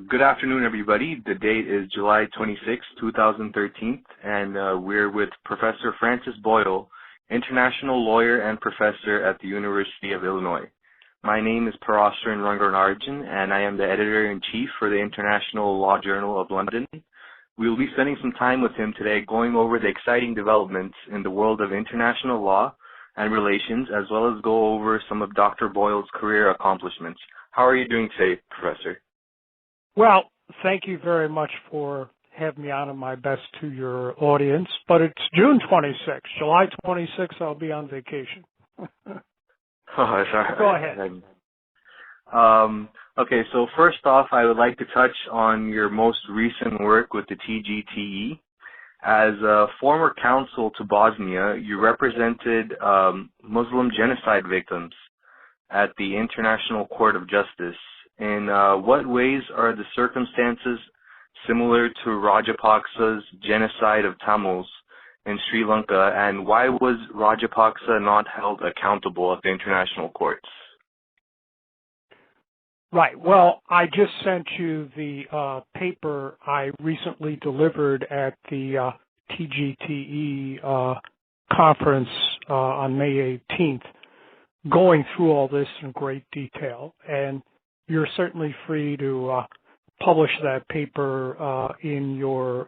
Good afternoon, everybody. The date is July 26, 2013, and we're with Professor Francis Boyle, international lawyer and professor at the University of Illinois. My name is Parasaran Rangarajan, and I am the editor-in-chief for the International Law Journal of London. We will be spending some time with him today going over the exciting developments in the world of international law and relations, as well as go over some of Dr. Boyle's career accomplishments. How are you doing today, Professor? Well, thank you very much for having me on, and my best to your audience. But it's June 26th. July 26th, I'll be on vacation. Oh, sorry. Go ahead. Okay, so first off, I would like to touch on your most recent work with the TGTE. As a former counsel to Bosnia, you represented Muslim genocide victims at the International Court of Justice. In what ways are the circumstances similar to Rajapaksa's genocide of Tamils in Sri Lanka, and why was Rajapaksa not held accountable at the international courts? Right. Well, I just sent you the paper I recently delivered at the TGTE conference on May 18th, going through all this in great detail. And you're certainly free to publish that paper in your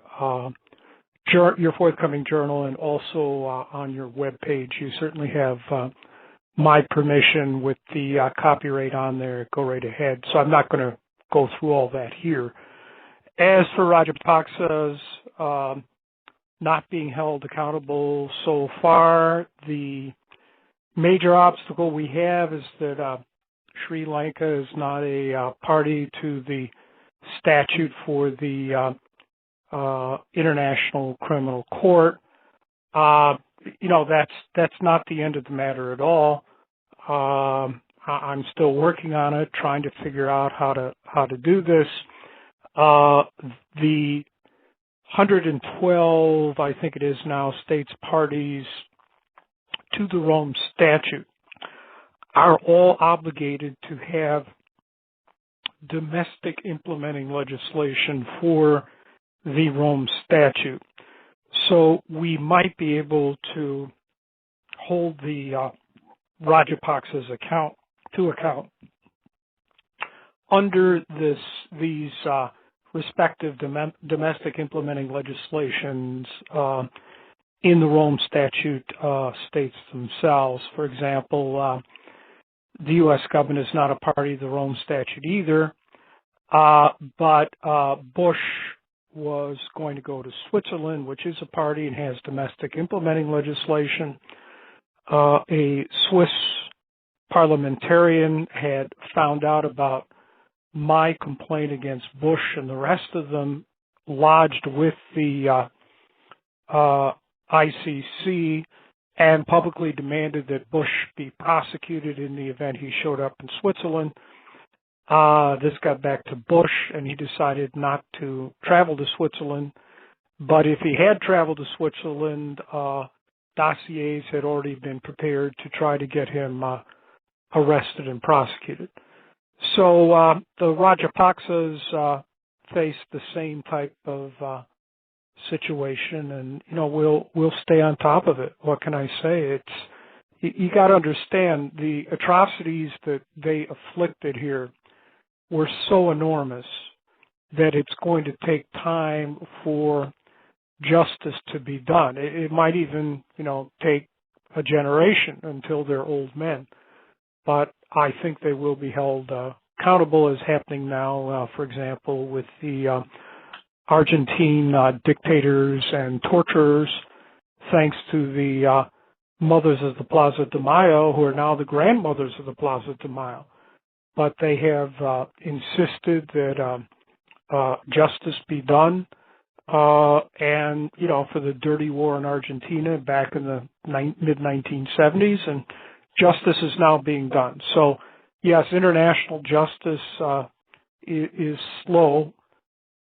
forthcoming journal and also on your webpage. You certainly have my permission with the copyright on there. Go right ahead. So I'm not going to go through all that here. As for Rajapaksa's not being held accountable so far, the major obstacle we have is that Sri Lanka is not a party to the statute for the International Criminal Court. That's not the end of the matter at all. I'm still working on it, trying to figure out how to do this. The 112, I think it is now, states parties to the Rome Statute are all obligated to have domestic implementing legislation for the Rome Statute. So we might be able to hold the Rajapaksa's account under these respective domestic implementing legislations in the Rome Statute states themselves. For example, the U.S. government is not a party to the Rome Statute either, but Bush was going to go to Switzerland, which is a party and has domestic implementing legislation. A Swiss parliamentarian had found out about my complaint against Bush, and the rest of them lodged with the ICC and publicly demanded that Bush be prosecuted in the event he showed up in Switzerland. This got back to Bush, and he decided not to travel to Switzerland. But if he had traveled to Switzerland, dossiers had already been prepared to try to get him arrested and prosecuted. So the Rajapaksas face the same type of situation, and we'll stay on top of it. What can I say? You got to understand the atrocities that they afflicted here were so enormous that it's going to take time for justice to be done. It might even take a generation until they're old men, but I think they will be held accountable, as happening now, for example, with the Argentine dictators and torturers, thanks to the mothers of the Plaza de Mayo, who are now the grandmothers of the Plaza de Mayo. But they have insisted that justice be done, and for the dirty war in Argentina back in the mid-1970s, and justice is now being done. So, yes, international justice is slow,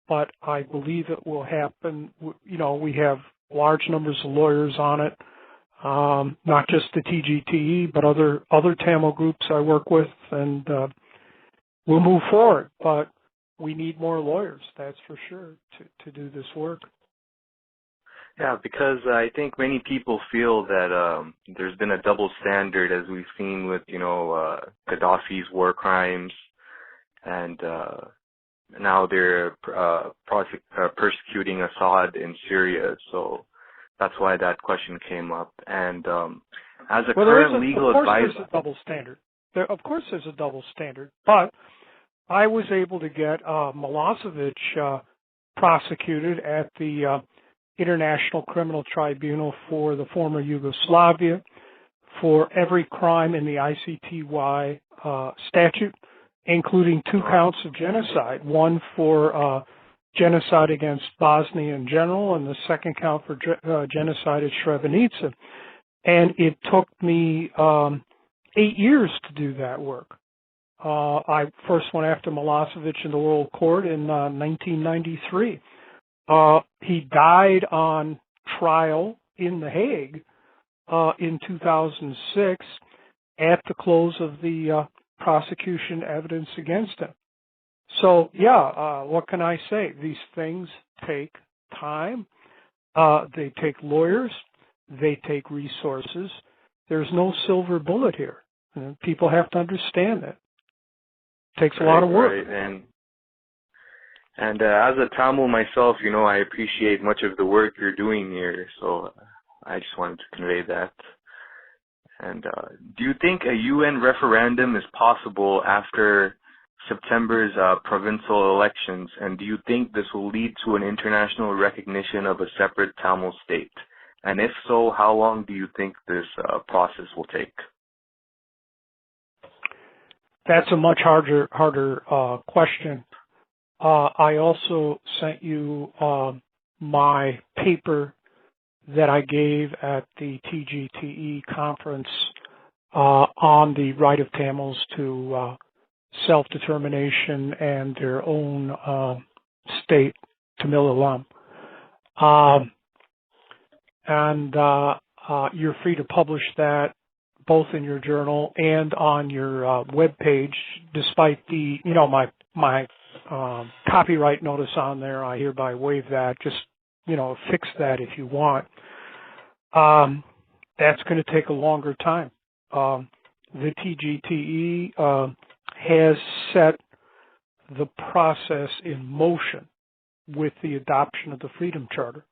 but I believe it will happen. We have large numbers of lawyers on it, not just the TGTE, but other Tamil groups I work with, and we'll move forward. But we need more lawyers, that's for sure, to do this work. Yeah, because I think many people feel that there's been a double standard, as we've seen with, Gaddafi's war crimes, and now they're persecuting Assad in Syria. So that's why that question came up. And as a current legal advisor, there's a double standard. Of course, there's a double standard, but I was able to get Milosevic prosecuted at the International Criminal Tribunal for the former Yugoslavia for every crime in the ICTY statute, including 2 counts of genocide, one for genocide against Bosnia in general, and the second count for genocide at Srebrenica. And it took me 8 years to do that work. I first went after Milosevic in the World Court in 1993. He died on trial in The Hague in 2006 at the close of the prosecution evidence against him. So, what can I say? These things take time. They take lawyers. They take resources. There's no silver bullet here. People have to understand that. It takes a lot of work. Right. And as a Tamil myself, I appreciate much of the work you're doing here, so I just wanted to convey that. And do you think a UN referendum is possible after September's provincial elections, and do you think this will lead to an international recognition of a separate Tamil state? And if so, how long do you think this process will take? That's a much harder question. I also sent you my paper that I gave at the TGTE conference on the right of Tamils to self-determination and their own state, Tamilalam. And you're free to publish that both in your journal and on your web page, despite the, my copyright notice on there. I hereby waive that. Just, fix that if you want. That's going to take a longer time. The TGTE has set the process in motion with the adoption of the Freedom Charter.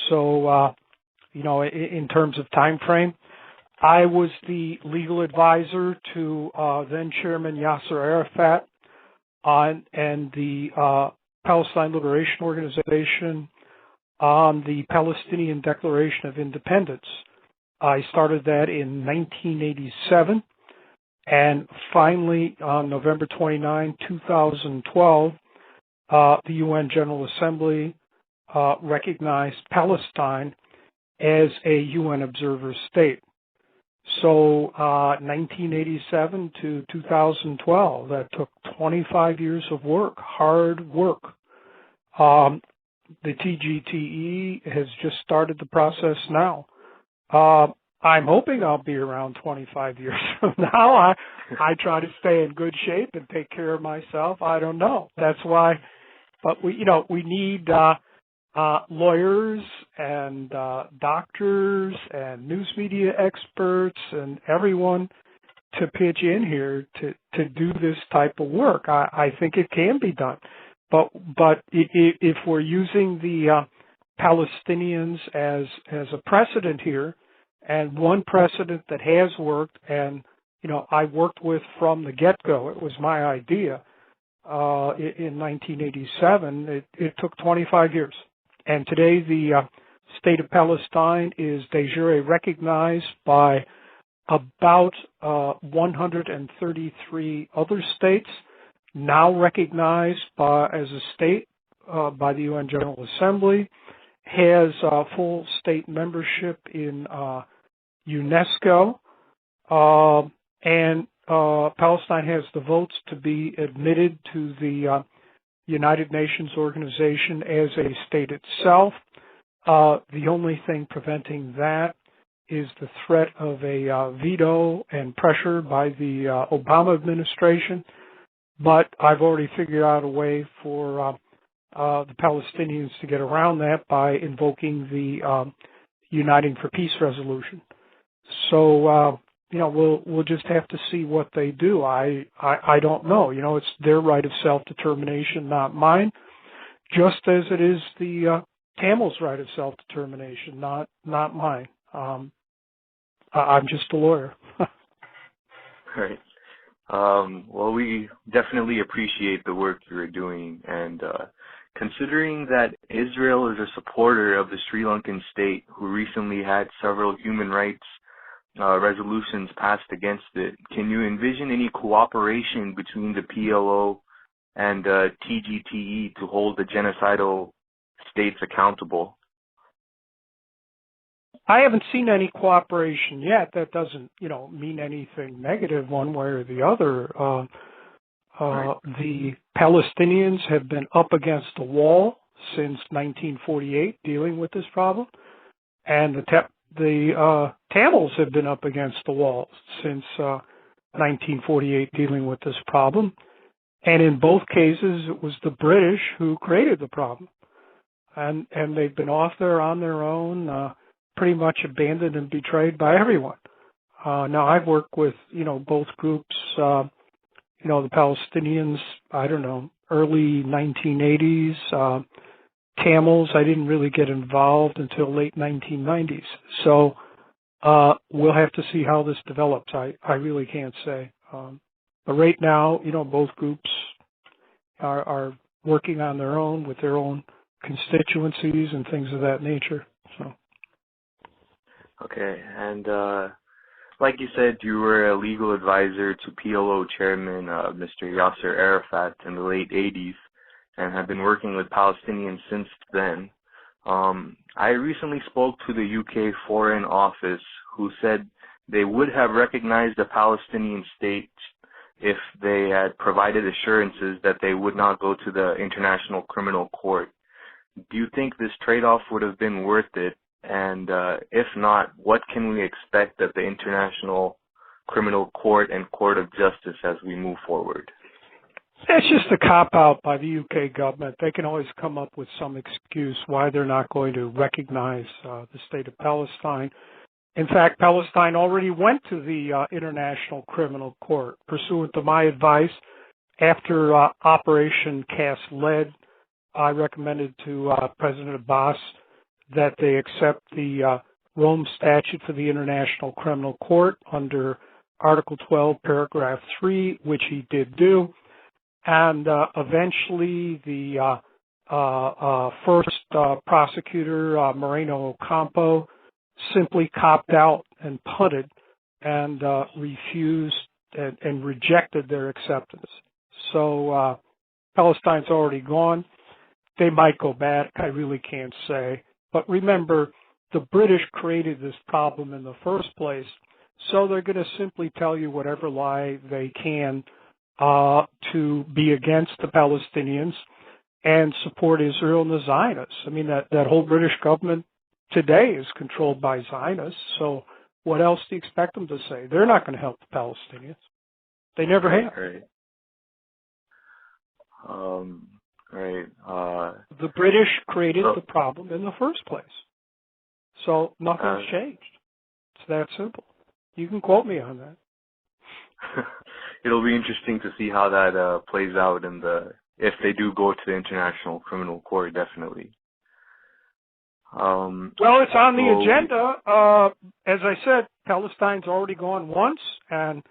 So, in terms of time frame, I was the legal advisor to then Chairman Yasser Arafat and the Palestine Liberation Organization on the Palestinian Declaration of Independence. I started that in 1987, and finally on November 29, 2012, the UN General Assembly recognized Palestine as a UN observer state. So 1987 to 2012, that took 25 years of work, hard work. The TGTE has just started the process now. I'm hoping I'll be around 25 years from now. I try to stay in good shape and take care of myself. I don't know. That's why, but we need lawyers and doctors and news media experts and everyone to pitch in here to do this type of work. I think it can be done, but if we're using the Palestinians as a precedent here, and one precedent that has worked, and I worked with from the get-go. It was my idea in 1987. It took 25 years. And today the state of Palestine is de jure recognized by about 133 other states, now recognized as a state by the UN General Assembly, has full state membership in UNESCO, and Palestine has the votes to be admitted to the United Nations organization as a state itself. The only thing preventing that is the threat of a veto and pressure by the Obama administration. but I've already figured out a way for the Palestinians to get around that by invoking the Uniting for Peace resolution. So, we'll just have to see what they do. I don't know. It's their right of self-determination, not mine, just as it is the Tamils' right of self-determination, not mine. I'm just a lawyer. Right. Well, we definitely appreciate the work you're doing, and considering that Israel is a supporter of the Sri Lankan state who recently had several human rights resolutions passed against it, can you envision any cooperation between the PLO and TGTE to hold the genocidal states accountable? I haven't seen any cooperation yet. That doesn't, mean anything negative one way or the other. The Palestinians have been up against the wall since 1948 dealing with this problem, and the Tamils have been up against the wall since 1948 dealing with this problem. And in both cases, it was the British who created the problem. And they've been off there on their own, pretty much abandoned and betrayed by everyone. Now, I've worked with, both groups, the Palestinians, early 1980s, Tamils, I didn't really get involved until late 1990s. So we'll have to see how this develops. I really can't say. But right now, both groups are working on their own with their own constituencies and things of that nature. So. Okay, and like you said, you were a legal advisor to PLO chairman Mr. Yasser Arafat in the late 80s and have been working with Palestinians since then. I recently spoke to the UK Foreign Office, who said they would have recognized a Palestinian state if they had provided assurances that they would not go to the International Criminal Court. Do you think this trade-off would have been worth it? And if not, what can we expect of the International Criminal Court and Court of Justice as we move forward? It's just a cop-out by the UK government. They can always come up with some excuse why they're not going to recognize the state of Palestine. In fact, Palestine already went to the International Criminal Court. Pursuant to my advice, after Operation Cast Lead, I recommended to President Abbas that they accept the Rome Statute for the International Criminal Court under Article 12, Paragraph 3, which he did do. And eventually the first prosecutor, Moreno Ocampo, simply copped out and punted and refused and rejected their acceptance. So Palestine's already gone. They might go back. I really can't say. But remember, the British created this problem in the first place, so they're going to simply tell you whatever lie they can to be against the Palestinians and support Israel and the Zionists. I mean, that whole British government today is controlled by Zionists, so what else do you expect them to say? They're not going to help the Palestinians. They never have. Right. The British created the problem in the first place. So nothing's changed. It's that simple. You can quote me on that. It'll be interesting to see how that plays out if they do go to the International Criminal Court, definitely. Well, it's on the agenda. As I said, Palestine's already gone once, and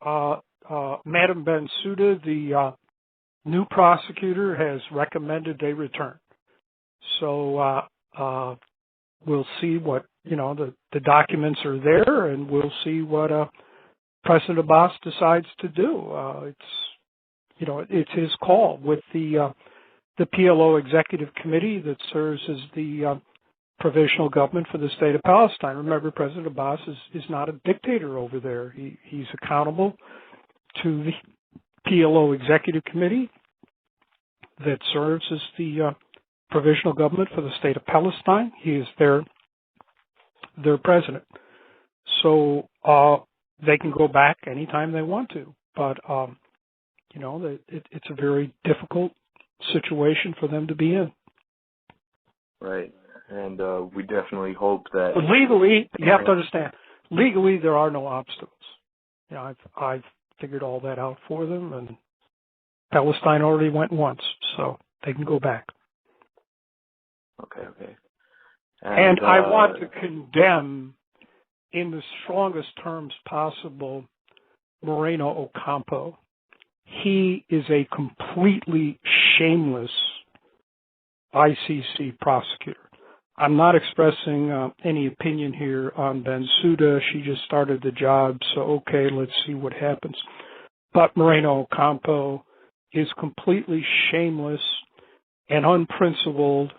Madam Bensouda, the new prosecutor, has recommended they return. So we'll see what, the documents are there, and we'll see what President Abbas decides to do. It's his call with the PLO Executive Committee that serves as the provisional government for the state of Palestine. Remember, President Abbas is not a dictator over there. He's accountable to the PLO Executive Committee that serves as the provisional government for the state of Palestine. He is their president. So they can go back anytime they want to. But it's a very difficult situation for them to be in. Right. And we definitely hope that... But legally, you have to understand, legally there are no obstacles. I've figured all that out for them, and Palestine already went once, so they can go back. Okay. And I want to condemn, in the strongest terms possible, Moreno Ocampo. He is a completely shameless ICC prosecutor. I'm not expressing any opinion here on Bensouda. She just started the job, so okay, let's see what happens. But Moreno Ocampo is completely shameless and unprincipled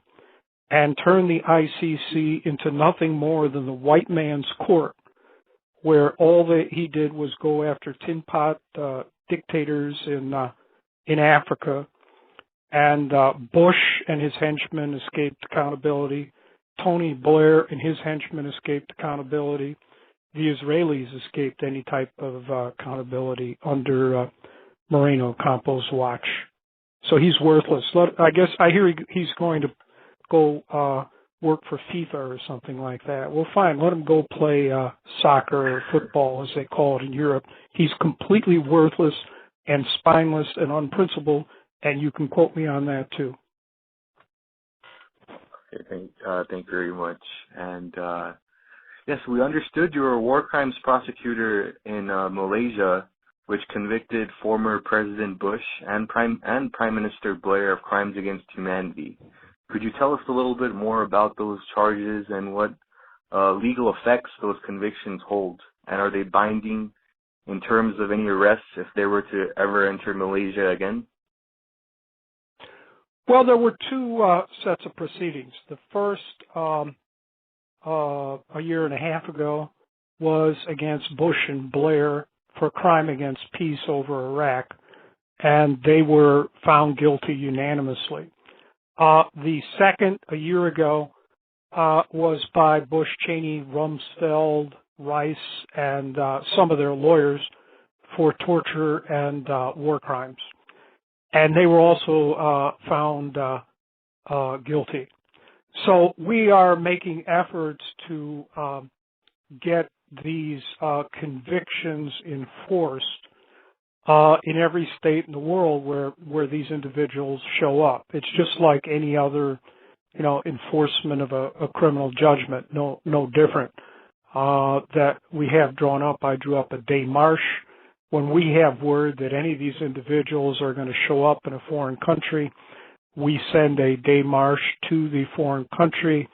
and turned the ICC into nothing more than the white man's court, where all that he did was go after tin pot dictators in Africa, and Bush and his henchmen escaped accountability. Tony Blair and his henchmen escaped accountability. The Israelis escaped any type of accountability under Moreno Ocampo's watch. So he's worthless. I guess I hear he's going to go work for FIFA or something like that. Well, fine. Let him go play soccer or football, as they call it in Europe. He's completely worthless and spineless and unprincipled, and you can quote me on that too. Okay, thank you very much. And yes, we understood you were a war crimes prosecutor in Malaysia, which convicted former President Bush and Prime Minister Blair of crimes against humanity. Could you tell us a little bit more about those charges and what legal effects those convictions hold? And are they binding in terms of any arrests if they were to ever enter Malaysia again? Well, there were two sets of proceedings. The first, a year and a half ago, was against Bush and Blair for crime against peace over Iraq, and they were found guilty unanimously. The second, a year ago, was by Bush, Cheney, Rumsfeld, Rice, and some of their lawyers for torture and war crimes. And they were also found guilty. So we are making efforts to get these convictions enforced in every state in the world where these individuals show up. It's just like any other, enforcement of a criminal judgment, no different. That we have drawn up. I drew up a démarche. When we have word that any of these individuals are going to show up in a foreign country, we send a démarche to the foreign country.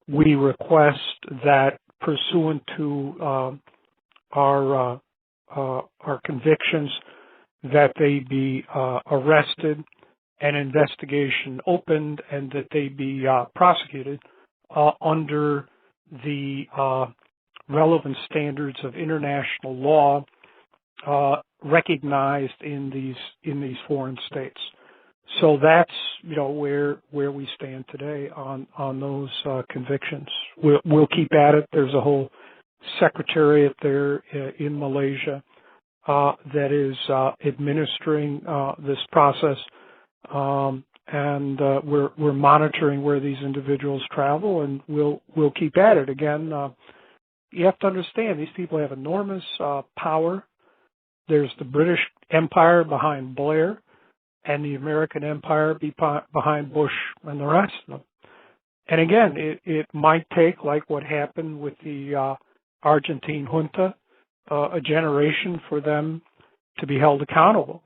We request that, pursuant to our convictions, that they be arrested, an investigation opened, and that they be prosecuted under the relevant standards of international law recognized in these foreign states. So that's where we stand today on those convictions. We'll keep at it. There's a whole secretariat there in Malaysia that is administering this process, and we're monitoring where these individuals travel, and we'll keep at it. Again, you have to understand these people have enormous power. There's the British Empire behind Blair, and the American Empire behind Bush and the rest of them. And again, it might take, like what happened with the Argentine junta, a generation for them to be held accountable.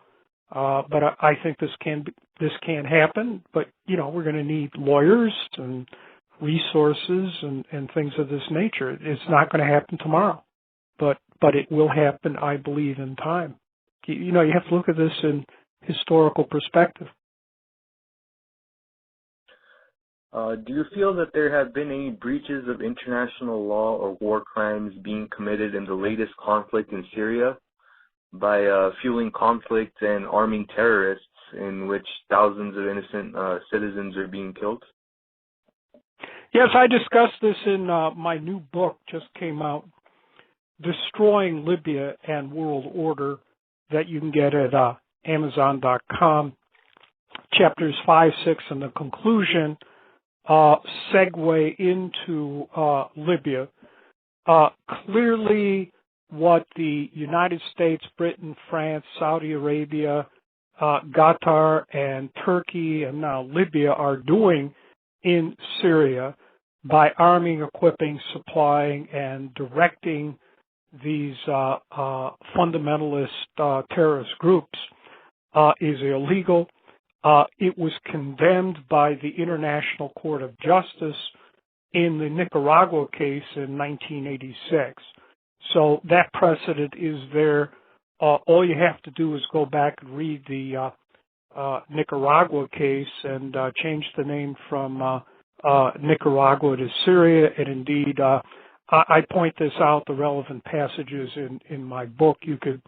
But I think this can happen. But we're going to need lawyers and resources and things of this nature. It's not going to happen tomorrow, but it will happen, I believe, in time. You have to look at this in historical perspective. Do you feel that there have been any breaches of international law or war crimes being committed in the latest conflict in Syria by fueling conflict and arming terrorists in which thousands of innocent citizens are being killed? Yes, I discussed this in my new book, just came out, Destroying Libya and World Order, that you can get at Amazon.com. Chapters 5, 6, and the conclusion segue into Libya. Clearly, what the United States, Britain, France, Saudi Arabia, Qatar, and Turkey, and now Libya are doing in Syria by arming, equipping, supplying, and directing these fundamentalist terrorist groups is illegal. It was condemned by the International Court of Justice in the Nicaragua case in 1986. So that precedent is there. All you have to do is go back and read the Nicaragua case and change the name from Nicaragua to Syria. And indeed, I point this out, the relevant passages in my book. You could,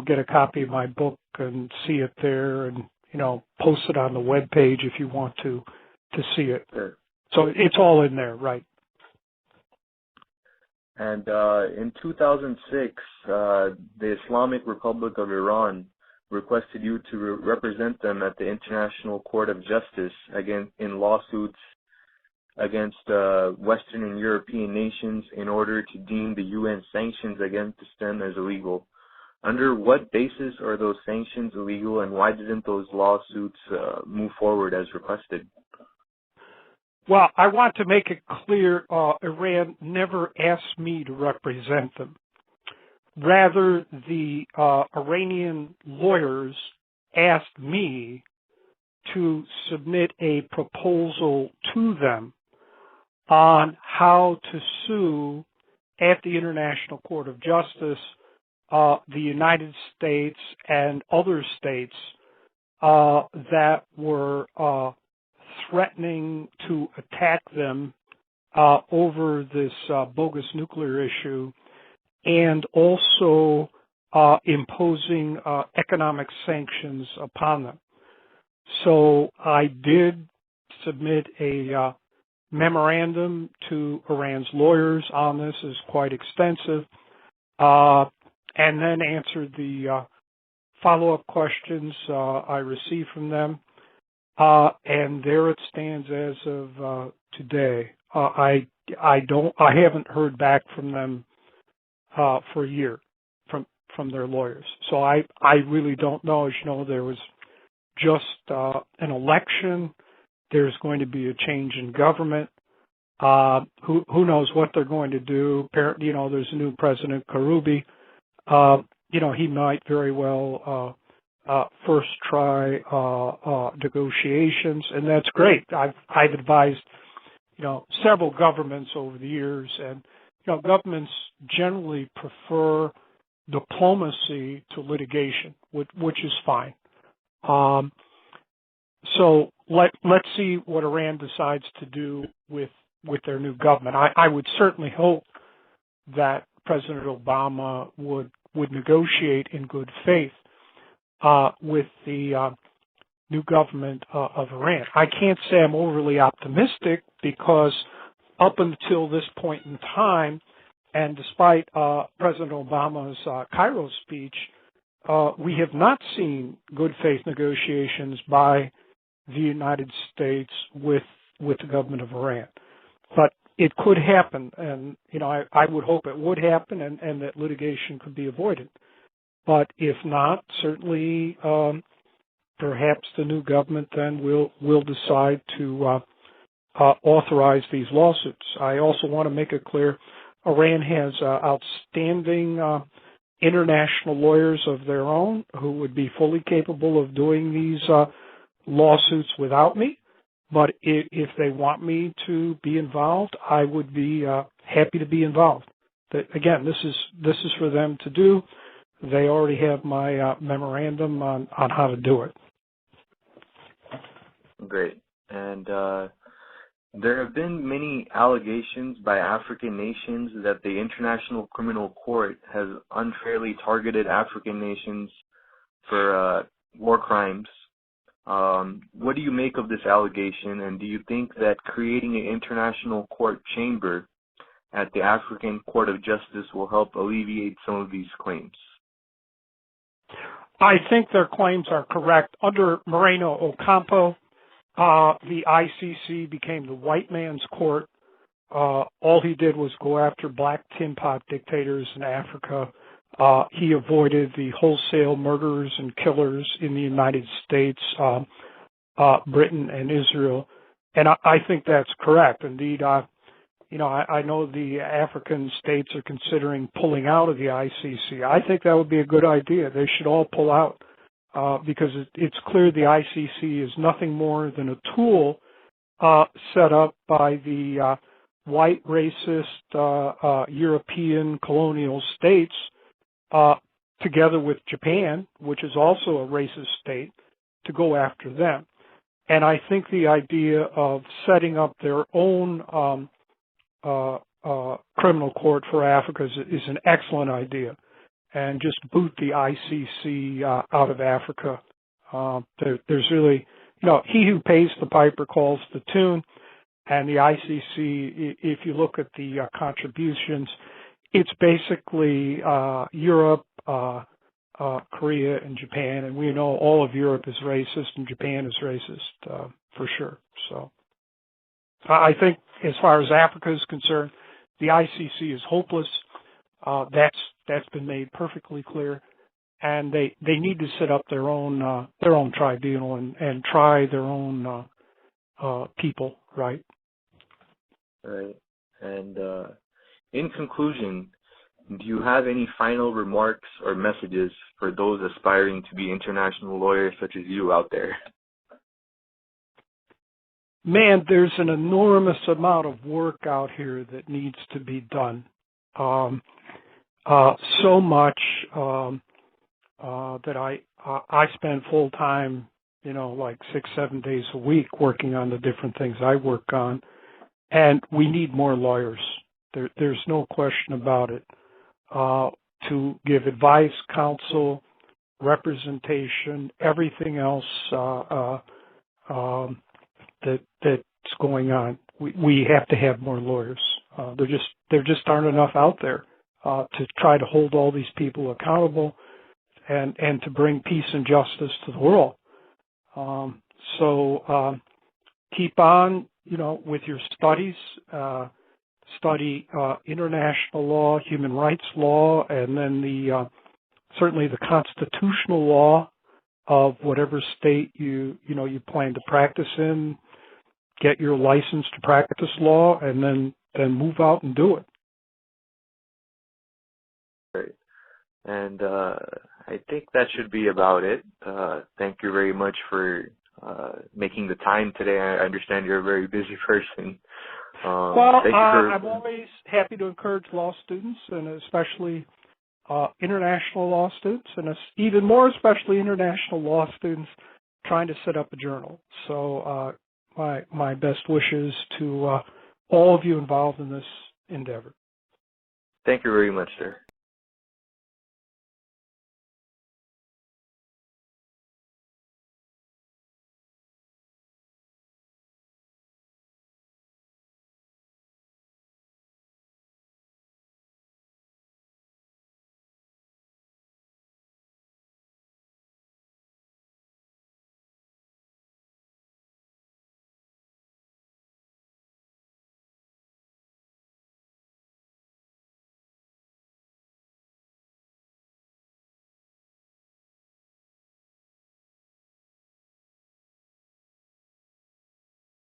get a copy of my book and see it there, and post it on the web page if you want to see it. Sure. So it's all in there, right? And in 2006, the Islamic Republic of Iran requested you to represent them at the International Court of Justice in lawsuits against Western and European nations in order to deem the UN sanctions against them as illegal. Under what basis are those sanctions illegal, and why didn't those lawsuits move forward as requested? Well, I want to make it clear, Iran never asked me to represent them. Rather, the Iranian lawyers asked me to submit a proposal to them on how to sue at the International Court of Justice the United States and other states that were threatening to attack them over this bogus nuclear issue, and also imposing economic sanctions upon them. So I did submit a memorandum to Iran's lawyers on this. Is quite extensive, and then answered the follow-up questions I received from them. And there it stands as of today. I haven't heard back from them for a year from their lawyers. So I really don't know. As you know, there was just an election. There's going to be a change in government. Who knows what they're going to do? Apparently, there's a new president, Karoubi. He might very well first try negotiations, and that's great. I've advised several governments over the years, and governments generally prefer diplomacy to litigation, which is fine. So let's see what Iran decides to do with their new government. I would certainly hope that President Obama would negotiate in good faith with the new government of Iran. I can't say I'm overly optimistic because up until this point in time, and despite President Obama's Cairo speech, we have not seen good faith negotiations by the United States with the government of Iran. But it could happen, and I would hope it would happen, and that litigation could be avoided. But if not, certainly perhaps the new government then will decide to authorize these lawsuits. I also want to make it clear, Iran has outstanding international lawyers of their own who would be fully capable of doing these lawsuits without me. But if they want me to be involved, I would be happy to be involved. Again, this is for them to do. They already have my memorandum on how to do it. Great. And there have been many allegations by African nations that the International Criminal Court has unfairly targeted African nations for war crimes. What do you make of this allegation, and do you think that creating an international court chamber at the African Court of Justice will help alleviate some of these claims? I think their claims are correct. Under Moreno Ocampo, the ICC became the white man's court. All he did was go after black tin pot dictators in Africa. He avoided the wholesale murderers and killers in the United States, Britain, and Israel. And I think that's correct. Indeed, I know the African states are considering pulling out of the ICC. I think that would be a good idea. They should all pull out because it's clear the ICC is nothing more than a tool set up by the white racist European colonial states together with Japan, which is also a racist state, to go after them. And I think the idea of setting up their own criminal court for Africa is an excellent idea, and just boot the ICC out of Africa. There's really, he who pays the piper calls the tune, and the ICC, if you look at the contributions, it's basically Europe, Korea, and Japan, and we know all of Europe is racist and Japan is racist for sure. So I think as far as Africa is concerned, the ICC is hopeless. That's been made perfectly clear, and they need to set up their own tribunal and try their own people, right? Right. And in conclusion, do you have any final remarks or messages for those aspiring to be international lawyers such as you out there? Man, there's an enormous amount of work out here that needs to be done. So much that I spend full time, like 6-7 days a week working on the different things I work on, and we need more lawyers. There's no question about it. To give advice, counsel, representation, everything else that's going on. We have to have more lawyers. There just aren't enough out there to try to hold all these people accountable and to bring peace and justice to the world. So keep on, with your studies. Study international law, human rights law, and then certainly the constitutional law of whatever state you plan to practice in. Get your license to practice law, and then move out and do it. Great. And I think that should be about it. Thank you very much for making the time today. I understand you're a very busy person. I'm always happy to encourage law students, and especially international law students, and even more especially international law students trying to set up a journal. So my best wishes to all of you involved in this endeavor. Thank you very much, sir.